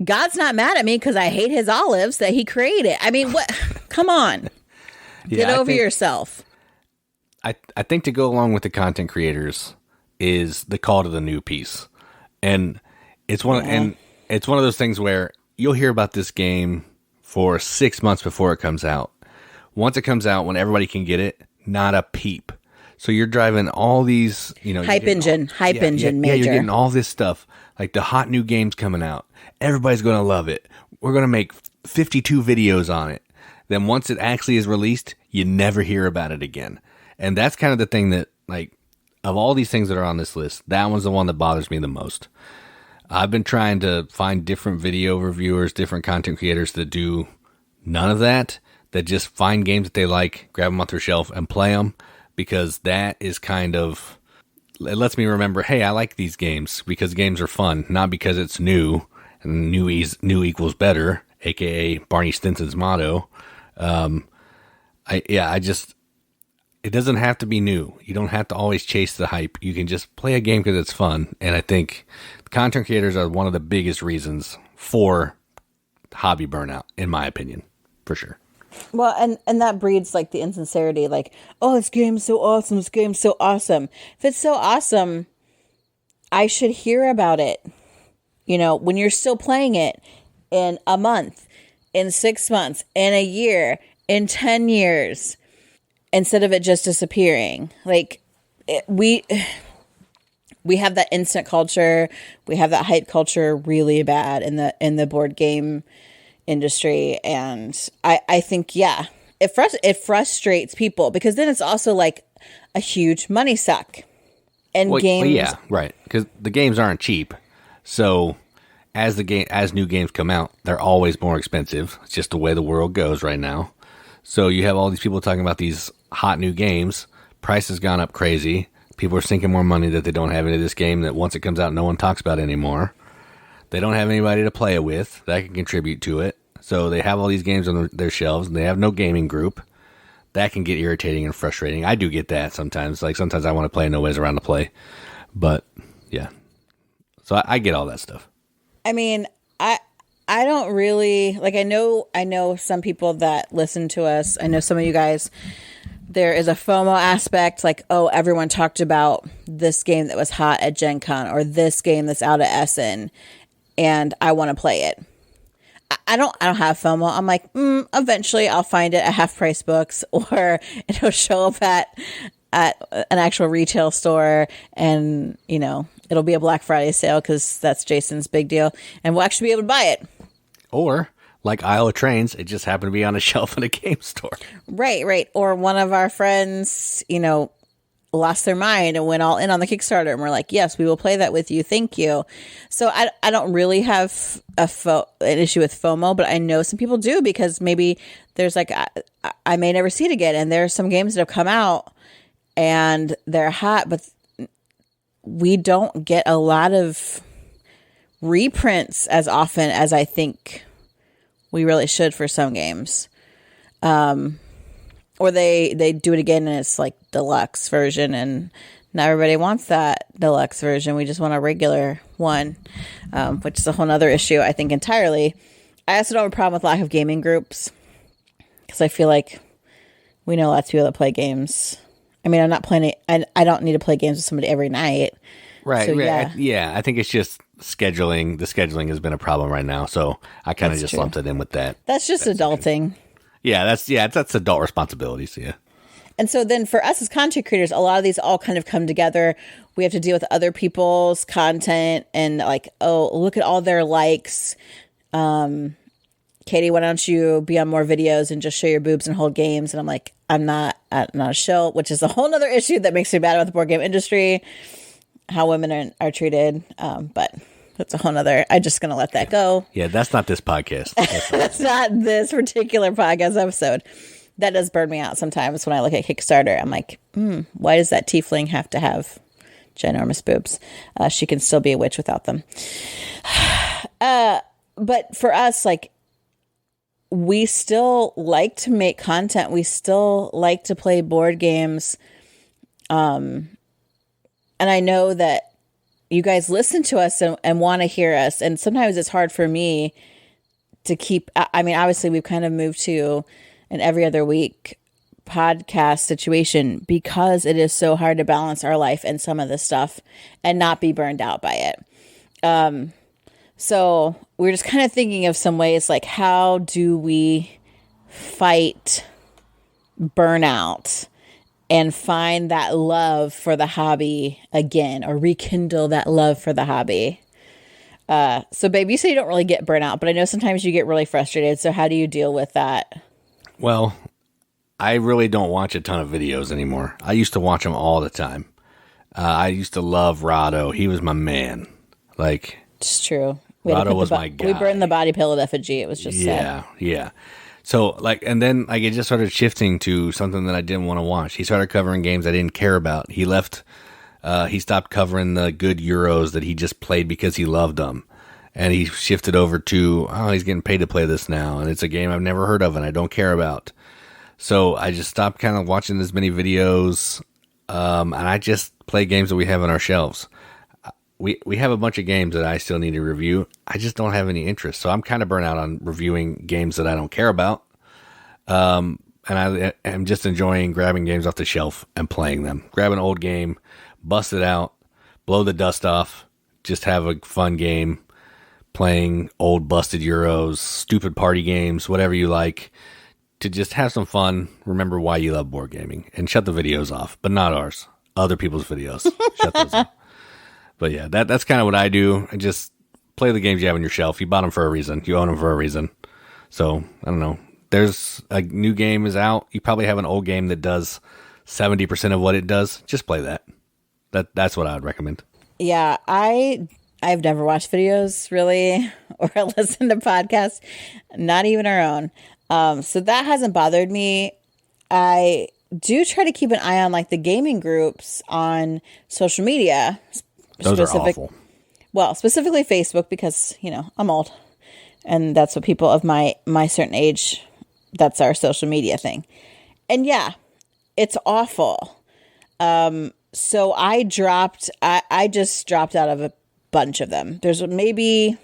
God's not mad at me because I hate his olives that he created. I mean, what? Come on. Get over yourself. I think to go along with the content creators is the call to the new piece. And it's one of those things where you'll hear about this game for 6 months before it comes out. Once it comes out, when everybody can get it, not a peep. So you're driving all these, hype engine major. Yeah, you're getting all this stuff, like the hot new games coming out. Everybody's going to love it. We're going to make 52 videos on it. Then once it actually is released, you never hear about it again. And that's kind of the thing that, like, of all these things that are on this list, that one's the one that bothers me the most. I've been trying to find different video reviewers, different content creators that do none of that, that just find games that they like, grab them off their shelf and play them, because that is kind of, it lets me remember, hey, I like these games because games are fun, not because it's new, and new equals better, aka Barney Stinson's motto. It doesn't have to be new. You don't have to always chase the hype. You can just play a game because it's fun. And I think content creators are one of the biggest reasons for hobby burnout, in my opinion, for sure. Well, and that breeds like the insincerity, like, oh, this game's so awesome. This game's so awesome. If it's so awesome, I should hear about it. When you're still playing it in a month, in 6 months, in a year, in 10 years, instead of it just disappearing. Like, we have that instant culture. We have that hype culture really bad in the board game industry. And I think, it frustrates people because then it's also like a huge money suck. And games. Well, yeah, right. Because the games aren't cheap. So as new games come out, they're always more expensive. It's just the way the world goes right now. So you have all these people talking about these hot new games. Price has gone up crazy. People are sinking more money that they don't have into this game that once it comes out, no one talks about anymore. They don't have anybody to play it with that can contribute to it. So they have all these games on their shelves, and they have no gaming group. That can get irritating and frustrating. I do get that sometimes. Like, sometimes I want to play and nobody's around to play. But, yeah. So I get all that stuff. I mean, I don't really like. I know some people that listen to us. I know some of you guys. There is a FOMO aspect, like, oh, everyone talked about this game that was hot at Gen Con or this game that's out at Essen, and I want to play it. I don't have FOMO. I'm like, eventually I'll find it at half price books, or it'll show up at an actual retail store, and it'll be a Black Friday sale because that's Jason's big deal, and we'll actually be able to buy it. Or like Isle of Trains, it just happened to be on a shelf in a game store. Right. Or one of our friends, lost their mind and went all in on the Kickstarter, and we're like, yes, we will play that with you. Thank you. So I don't really have an issue with FOMO, but I know some people do, because maybe there's like, I may never see it again. And there are some games that have come out and they're hot, but we don't get a lot of reprints as often as I think we really should for some games. Or they do it again and it's like deluxe version, and not everybody wants that deluxe version. We just want a regular one, which is a whole other issue, I think, entirely. I also don't have a problem with lack of gaming groups, because I feel like we know lots of people that play games. I mean, I'm not playing it. I don't need to play games with somebody every night. Right. So, yeah. I think it's just scheduling. The scheduling has been a problem right now, so I kind of just lumped it in with that. That's just adulting. Yeah, that's adult responsibilities. Yeah. And so then for us as content creators, a lot of these all kind of come together. We have to deal with other people's content and like, oh, look at all their likes. Katie, why don't you be on more videos and just show your boobs and hold games? And I'm like, I'm not a shill, which is a whole other issue that makes me mad about the board game industry, how women are treated. But that's a whole nother. I'm just going to let that go. Yeah, that's not this podcast. That's not this particular podcast episode. That does burn me out sometimes when I look at Kickstarter. I'm like, why does that tiefling have to have ginormous boobs? She can still be a witch without them. But for us, like, we still like to make content. We still like to play board games. And I know that you guys listen to us and want to hear us. And sometimes it's hard for me to keep, I mean, obviously we've kind of moved to an every other week podcast situation because it is so hard to balance our life and some of this stuff and not be burned out by it. So we're just kind of thinking of some ways, like, how do we fight burnout and find that love for the hobby again, or rekindle that love for the hobby? So babe, you say you don't really get burnout, but I know sometimes you get really frustrated. So how do you deal with that? Well, I really don't watch a ton of videos anymore. I used to watch them all the time. I used to love Rado. He was my man. Like, it's true. Rado was my guy. We burned the body pillow effigy. It was just sad. Yeah. So, like, and then, like, it just started shifting to something that I didn't want to watch. He started covering games I didn't care about. He left, he stopped covering the good Euros that he just played because he loved them. And he shifted over to, he's getting paid to play this now. And it's a game I've never heard of and I don't care about. So I just stopped kind of watching as many videos. And I just play games that we have on our shelves. We have a bunch of games that I still need to review. I just don't have any interest. So I'm kind of burnt out on reviewing games that I don't care about. And I am just enjoying grabbing games off the shelf and playing them. Grab an old game, bust it out, blow the dust off, just have a fun game, playing old busted Euros, stupid party games, whatever you like, to just have some fun, remember why you love board gaming, and shut the videos off, but not ours. Other people's videos. Shut those off. But yeah, that's kind of what I do. I just play the games you have on your shelf. You bought them for a reason. You own them for a reason. So, I don't know. There's a new game is out. You probably have an old game that does 70% of what it does. Just play that. That's what I would recommend. Yeah, I've never watched videos, really, or listened to podcasts, not even our own. So that hasn't bothered me. I do try to keep an eye on, like, the gaming groups on social media. Those are awful. Well, specifically Facebook, because, I'm old. And that's what people of my certain age, that's our social media thing. And yeah, it's awful. So I just dropped out of a bunch of them. There's maybe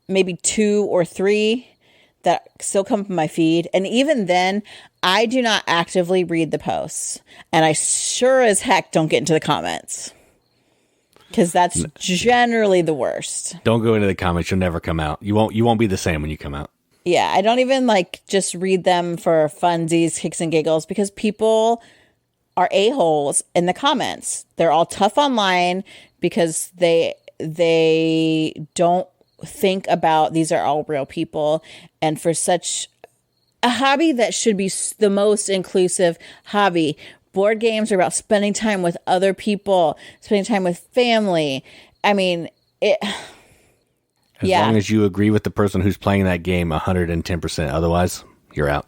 maybe 2 or 3 that still come from my feed. And even then, I do not actively read the posts. And I sure as heck don't get into the comments. Because that's generally the worst. Don't go into the comments. You'll never come out. You won't be the same when you come out. Yeah, I don't even like just read them for funsies, kicks and giggles, because people are a-holes in the comments. They're all tough online because they don't think about these are all real people. And for such a hobby that should be the most inclusive hobby, board games are about spending time with other people, spending time with family. I mean, as long as you agree with the person who's playing that game 110%. Otherwise, you're out.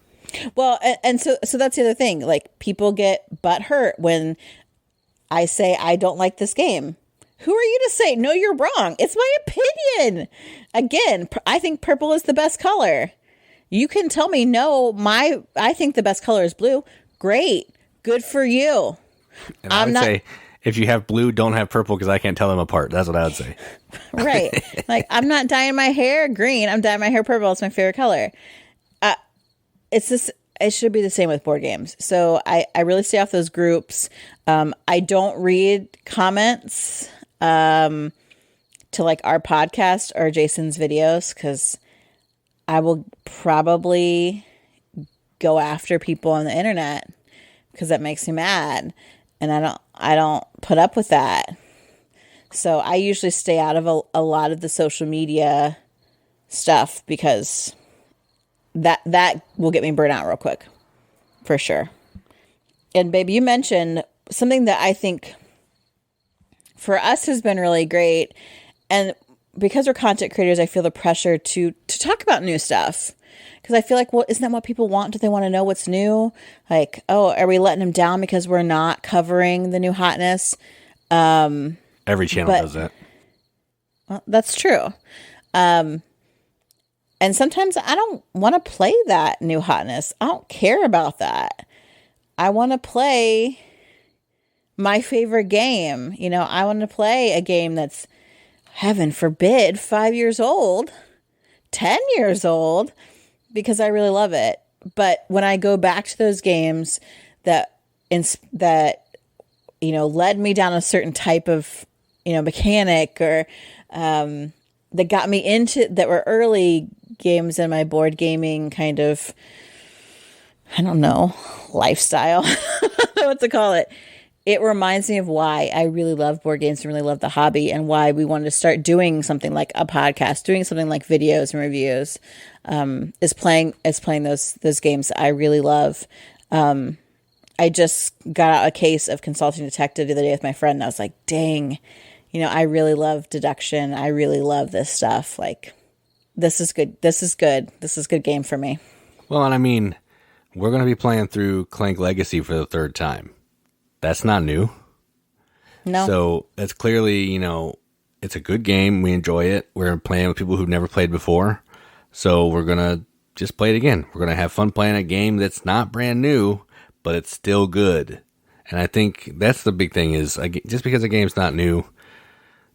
Well, and so that's the other thing. Like, people get butthurt when I say I don't like this game. Who are you to say, no, you're wrong? It's my opinion. Again, I think purple is the best color. You can tell me, no, I think the best color is blue. Great. Good for you. And I would say, if you have blue, don't have purple, because I can't tell them apart. That's what I would say. Right. Like, I'm not dyeing my hair green. I'm dyeing my hair purple. It's my favorite color. It should be the same with board games. So I really stay off those groups. I don't read comments to like our podcast or Jason's videos, because I will probably go after people on the internet because that makes me mad, and I don't put up with that. So I usually stay out of a lot of the social media stuff, because that will get me burnt out real quick, for sure. And babe, you mentioned something that I think for us has been really great, and because we're content creators, I feel the pressure to talk about new stuff. Because I feel like, well, isn't that what people want? Do they want to know what's new? Like, oh, are we letting them down because we're not covering the new hotness? Every channel does that. Well, that's true. And sometimes I don't want to play that new hotness. I don't care about that. I want to play my favorite game. You know, I want to play a game that's, heaven forbid, 5 years old, 10 years old, because I really love it. But when I go back to those games that you know, led me down a certain type of, you know, mechanic, or that got me into, that were early games in my board gaming kind of, I don't know, lifestyle, I don't know what to call it. It reminds me of why I really love board games and really love the hobby, and why we wanted to start doing something like a podcast, doing something like videos and reviews, is playing those games I really love. I just got out a case of Consulting Detective the other day with my friend, and I was like, dang, you know, I really love deduction. I really love this stuff. Like, this is good. This is good. This is a good game for me. Well, and I mean, we're going to be playing through Clank Legacy for the third time. That's not new. No. So it's clearly, you know, it's a good game. We enjoy it. We're playing with people who've never played before. So we're going to just play it again. We're going to have fun playing a game that's not brand new, but it's still good. And I think that's the big thing, is just because a game's not new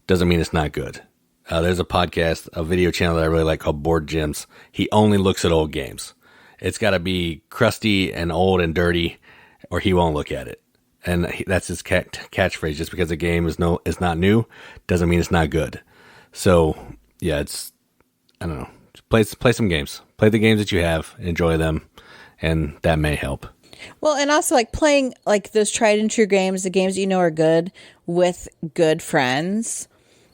doesn't mean it's not good. There's a podcast, a video channel that I really like called Board Gyms. He only looks at old games. It's got to be crusty and old and dirty, or he won't look at it. And that's his catchphrase. Just because a game is not new doesn't mean it's not good. So yeah, I don't know. Just play some games. Play the games that you have, enjoy them, and that may help. Well, and also like playing like those tried and true games, the games that you know are good, with good friends.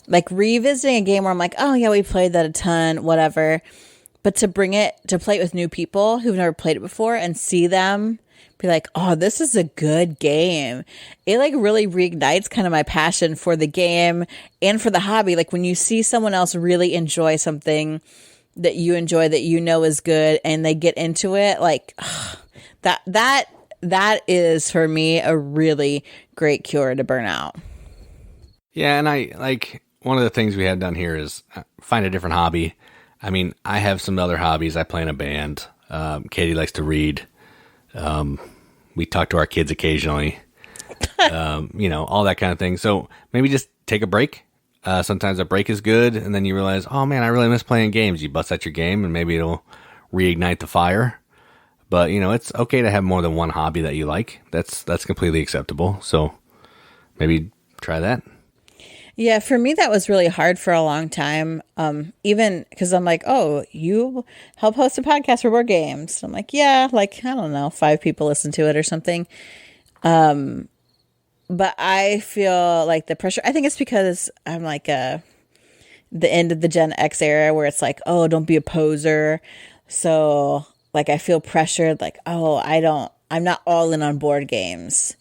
Like revisiting a game where I'm like, oh yeah, we played that a ton, whatever. But to play it with new people who've never played it before and see them be like, oh, this is a good game. It like really reignites kind of my passion for the game and for the hobby. Like when you see someone else really enjoy something that you enjoy, that you know is good, and they get into it, like that is for me a really great cure to burnout. Yeah, and I like, one of the things we have done here is find a different hobby. I mean, I have some other hobbies. I play in a band. Katie likes to read. We talk to our kids occasionally, you know, all that kind of thing. So maybe just take a break. Sometimes a break is good, and then you realize, oh man, I really miss playing games. You bust out your game, and maybe it'll reignite the fire. But, it's okay to have more than one hobby that you like. That's completely acceptable. So maybe try that. Yeah, for me, that was really hard for a long time. Even because I'm like, oh, you help host a podcast for board games. I'm like, yeah, like, I don't know, 5 people listen to it or something. But I feel like the pressure, I think it's because I'm like the end of the Gen X era where it's like, oh, don't be a poser. So like, I feel pressured, like, oh, I'm not all in on board games.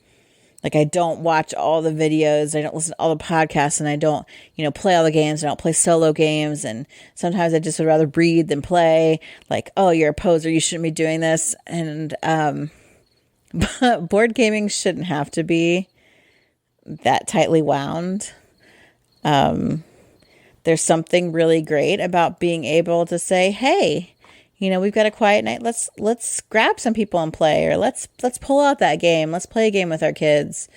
Like, I don't watch all the videos, I don't listen to all the podcasts, and I don't, play all the games. I don't play solo games, and sometimes I just would rather read than play. Like, oh, you're a poser, you shouldn't be doing this. And but board gaming shouldn't have to be that tightly wound. There's something really great about being able to say, hey, we've got a quiet night. Let's grab some people and play, or let's pull out that game. Let's play a game with our kids.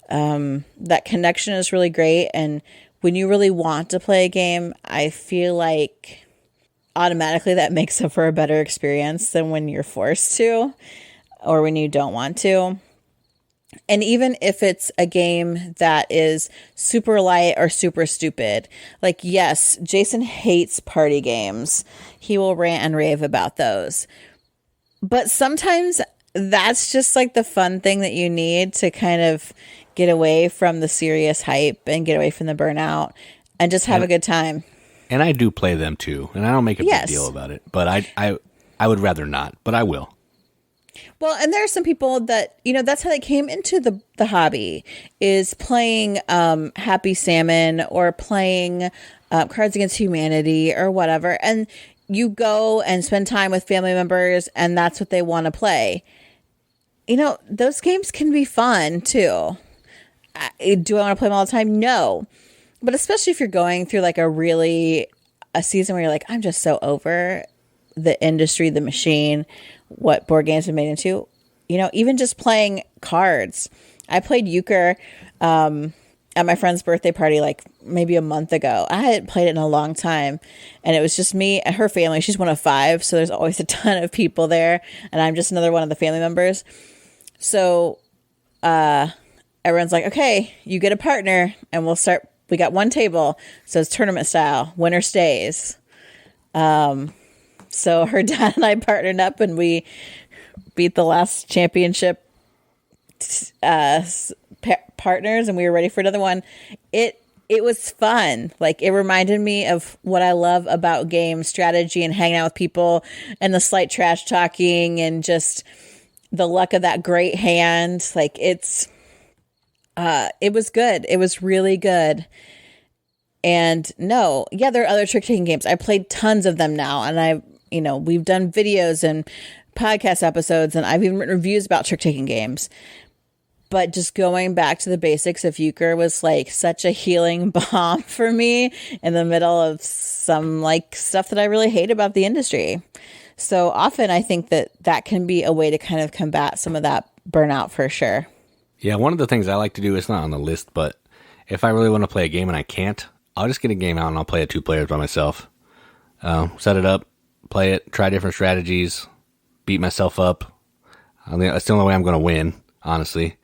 That connection is really great. And when you really want to play a game, I feel like automatically that makes up for a better experience than when you're forced to, or when you don't want to. And even if it's a game that is super light or super stupid, like, yes, Jason hates party games. He will rant and rave about those. But sometimes that's just like the fun thing that you need to kind of get away from the serious hype and get away from the burnout and just have a good time. And I do play them too. And I don't make a big deal about it. But I would rather not, but I will. Well, and there are some people that, that's how they came into the hobby, is playing Happy Salmon or playing Cards Against Humanity or whatever. And you go and spend time with family members, and that's what they want to play. Those games can be fun too. Do I want to play them all the time? No. But especially if you're going through like a season where you're like, I'm just so over the industry, the machine, what board games have made into, even just playing cards. I played euchre at my friend's birthday party like maybe a month ago. I hadn't played it in a long time, and it was just me and her family. She's one of 5, so there's always a ton of people there, and I'm just another one of the family members. So everyone's like, okay, you get a partner, and we'll start. We got one table, so it's tournament style. Winner stays. So her dad and I partnered up, and we beat the last championship partners, and we were ready for another one. It was fun. Like, it reminded me of what I love about game strategy and hanging out with people, and the slight trash talking, and just the luck of that great hand. Like, it was good. It was really good. And there are other trick-taking games. I played tons of them now, and we've done videos and podcast episodes, and I've even written reviews about trick-taking games. But just going back to the basics of euchre was like such a healing balm for me in the middle of some like stuff that I really hate about the industry. So often I think that can be a way to kind of combat some of that burnout for sure. Yeah, one of the things I like to do, it's not on the list, but if I really want to play a game and I can't, I'll just get a game out and I'll play it 2 players by myself. Set it up, play it, try different strategies, beat myself up. I mean, that's the only way I'm going to win, honestly.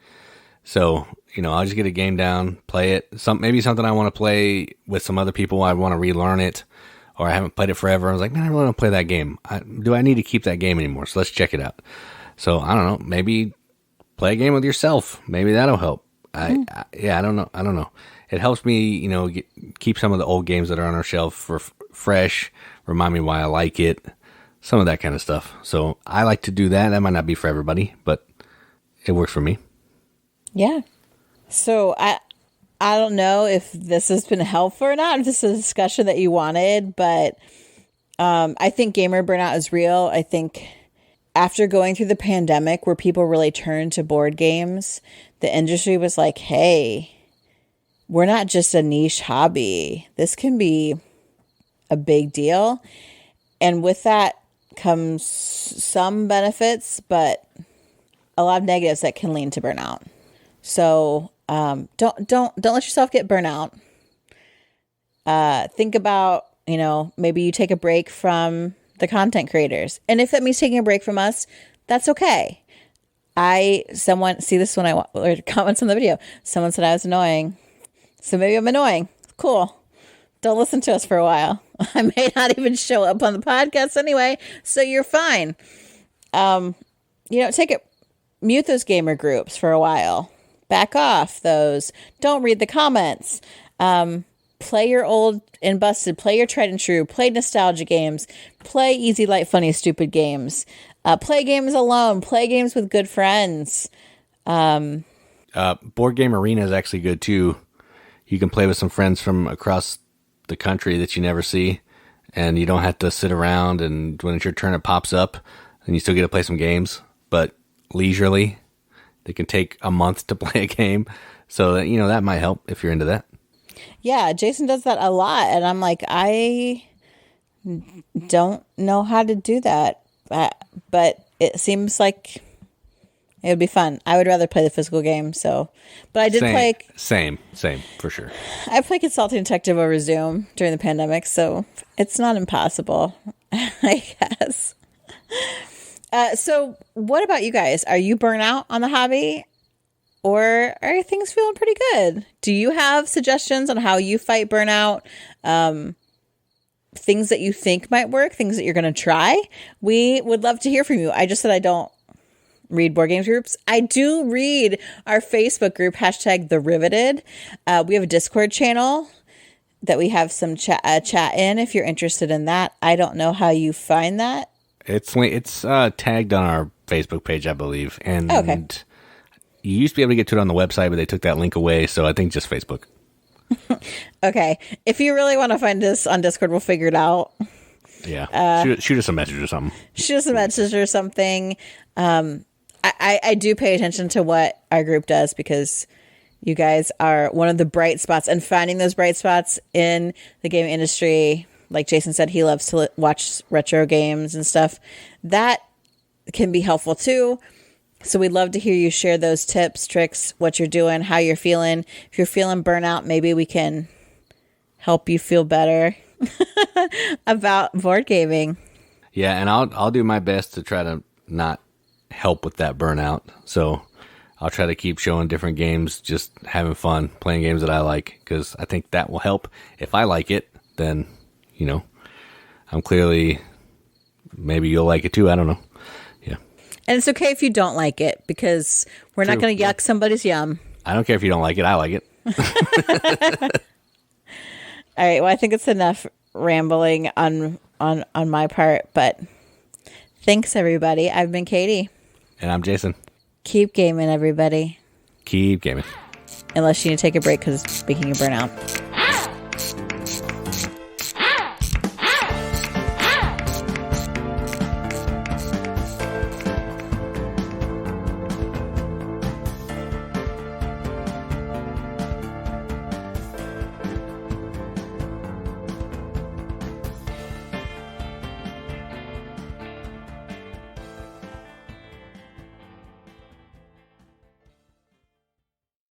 So, I'll just get a game down, play it. Maybe something I want to play with some other people. I want to relearn it, or I haven't played it forever. I was like, man, I really want to play that game. Do I need to keep that game anymore? So let's check it out. So I don't know. Maybe play a game with yourself. Maybe that'll help. I don't know. It helps me, keep some of the old games that are on our shelf for fresh. Remind me why I like it. Some of that kind of stuff. So I like to do that. That might not be for everybody, but it works for me. Yeah. So I don't know if this has been helpful or not, if this is a discussion that you wanted, but I think gamer burnout is real. I think after going through the pandemic where people really turned to board games, the industry was like, hey, we're not just a niche hobby. This can be a big deal. And with that comes some benefits, but a lot of negatives that can lead to burnout. So don't let yourself get burnout. Think about, maybe you take a break from the content creators. And if that means taking a break from us, that's okay. Someone see this when or comments on the video. Someone said I was annoying. So maybe I'm annoying. Cool. Don't listen to us for a while. I may not even show up on the podcast anyway, so you're fine. Mute those gamer groups for a while. Back off those. Don't read the comments. Play your old and busted. Play your tried and true. Play nostalgia games. Play easy, light, funny, stupid games. Play games alone. Play games with good friends. Board Game Arena is actually good too. You can play with some friends from across the country that you never see, and you don't have to sit around, and when it's your turn it pops up and you still get to play some games, but leisurely. They can take a month to play a game, so that that might help if you're into that. Yeah, Jason does that a lot, and I'm like, I don't know how to do that, but it seems like it would be fun. I would rather play the physical game, but I did play... Same, for sure. I played Consulting Detective over Zoom during the pandemic, so it's not impossible, I guess. So what about you guys? Are you burnt out on the hobby? Or are things feeling pretty good? Do you have suggestions on how you fight burnout? Things that you think might work? Things that you're going to try? We would love to hear from you. I just said I don't read board games groups. I do read our Facebook group, #TheRiveted. We have a Discord channel that we have some chat in if you're interested in that. I don't know how you find that. It's tagged on our Facebook page, I believe. And okay. You used to be able to get to it on the website, but they took that link away, so I think just Facebook. Okay. If you really want to find us on Discord, we'll figure it out. Yeah. Shoot us a message or something. Shoot us a message or something. I do pay attention to what our group does because you guys are one of the bright spots, and finding those bright spots in the game industry. Like Jason said, he loves to watch retro games and stuff. That can be helpful too. So we'd love to hear you share those tips, tricks, what you're doing, how you're feeling. If you're feeling burnout, maybe we can help you feel better about board gaming. Yeah, and I'll do my best to try to not help with that burnout. So I'll try to keep showing different games, just having fun, playing games that I like, because I think that will help. If I like it, then, I'm clearly, maybe you'll like it too. I don't know. Yeah. And it's okay if you don't like it, because we're not going to yuck somebody's yum. I don't care if you don't like it. I like it. All right. Well, I think it's enough rambling on my part, but thanks everybody. I've been Katie. And I'm Jason. Keep gaming, everybody. Keep gaming. Unless you need to take a break because speaking of burnout.